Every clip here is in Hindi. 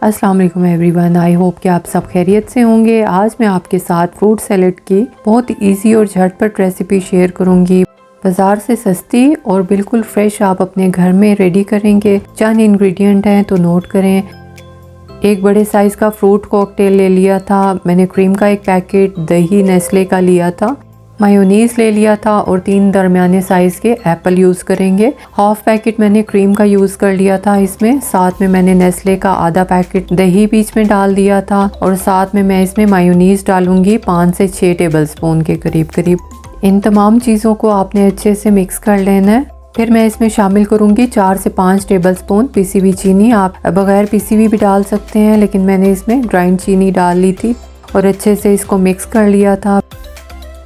अस्सलाम वालेकुम एवरीवन, आई होप कि आप सब खैरियत से होंगे। आज मैं आपके साथ फ्रूट सैलेड की बहुत इजी और झटपट रेसिपी शेयर करूंगी। बाज़ार से सस्ती और बिल्कुल फ्रेश आप अपने घर में रेडी करेंगे। चंद इंग्रेडिएंट हैं तो नोट करें। एक बड़े साइज़ का फ्रूट कॉकटेल ले लिया था मैंने, क्रीम का एक पैकेट, दही नेस्ले का लिया था, मायोनीज़ ले लिया था और 3 दरमियाने साइज़ के एप्पल यूज़ करेंगे। हाफ पैकेट मैंने क्रीम का यूज़ कर लिया था इसमें। साथ में मैंने नेस्ले का आधा पैकेट दही बीच में डाल दिया था और साथ में मैं इसमें मायोनीज़ डालूंगी 5 से 6 टेबल स्पून के करीब। इन तमाम चीज़ों को आपने अच्छे से मिक्स कर लेना है। फिर मैं इसमें शामिल करूंगी 4 से 5 टेबल स्पून पिसी हुई चीनी। आप बगैर पिसी हुई भी डाल सकते हैं, लेकिन मैंने इसमें ग्राइंड चीनी डाल ली थी और अच्छे से इसको मिक्स कर लिया था।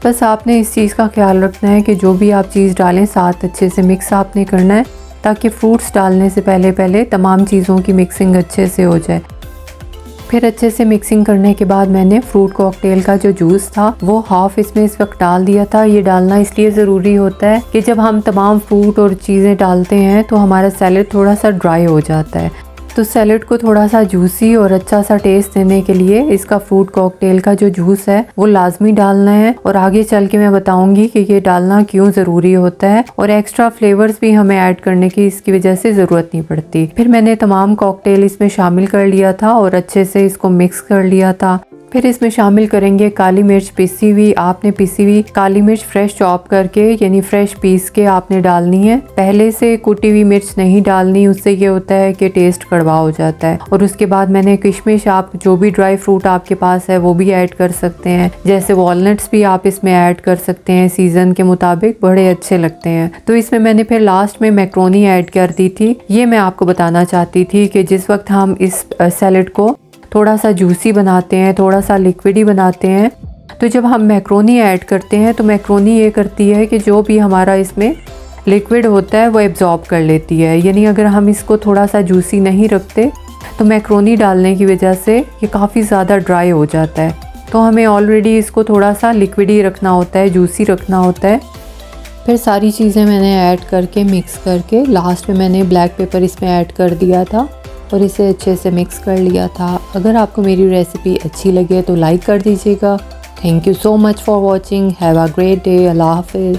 बस आपने इस चीज़ का ख्याल रखना है कि जो भी आप चीज़ डालें साथ अच्छे से मिक्स आपने करना है, ताकि फ्रूट्स डालने से पहले तमाम चीज़ों की मिक्सिंग अच्छे से हो जाए। फिर अच्छे से मिक्सिंग करने के बाद मैंने फ्रूट कॉकटेल का जो जूस था वो हाफ इसमें इस वक्त डाल दिया था। ये डालना इसलिए ज़रूरी होता है कि जब हम तमाम फ्रूट और चीज़ें डालते हैं तो हमारा सैलेड थोड़ा सा ड्राई हो जाता है। तो सैलेड को थोड़ा सा जूसी और अच्छा सा टेस्ट देने के लिए इसका फ्रूट कॉकटेल का जो जूस है वो लाजमी डालना है। और आगे चल के मैं बताऊंगी कि ये डालना क्यों ज़रूरी होता है और एक्स्ट्रा फ्लेवर्स भी हमें ऐड करने की इसकी वजह से ज़रूरत नहीं पड़ती। फिर मैंने तमाम कॉकटेल इसमें शामिल कर लिया था और अच्छे से इसको मिक्स कर लिया था। फिर इसमें शामिल करेंगे काली मिर्च पिसी हुई। आपने पिसी हुई काली मिर्च फ्रेश चॉप करके यानी फ्रेश पीस के आपने डालनी है। पहले से कुटी हुई मिर्च नहीं डालनी, उससे ये होता है कि टेस्ट कड़वा हो जाता है। और उसके बाद मैंने किशमिश, आप जो भी ड्राई फ्रूट आपके पास है वो भी ऐड कर सकते हैं, जैसे वॉलनट्स भी आप इसमें ऐड कर सकते हैं, सीजन के मुताबिक बड़े अच्छे लगते हैं। तो इसमें मैंने फिर लास्ट में मैक्रोनी ऐड कर दी थी। ये मैं आपको बताना चाहती थी कि जिस वक्त हम इस सैलेड को थोड़ा सा जूसी बनाते हैं, थोड़ा सा लिक्विडी बनाते हैं, तो जब हम मैक्रोनी ऐड करते हैं तो मैक्रोनी ये करती है कि जो भी हमारा इसमें लिक्विड होता है वो एब्जॉर्ब कर लेती है। यानी अगर हम इसको थोड़ा सा जूसी नहीं रखते तो मैक्रोनी डालने की वजह से ये काफ़ी ज़्यादा ड्राई हो जाता है। तो हमें ऑलरेडी इसको थोड़ा सा लिक्विडी रखना होता है, जूसी रखना होता है। फिर सारी चीज़ें मैंने ऐड करके मिक्स करके लास्ट में मैंने ब्लैक पेपर इसमें ऐड कर दिया था और इसे अच्छे से मिक्स कर लिया था। अगर आपको मेरी रेसिपी अच्छी लगे तो लाइक कर दीजिएगा। Thank you so much for watching. Have a great day. अल्लाह हाफिज़।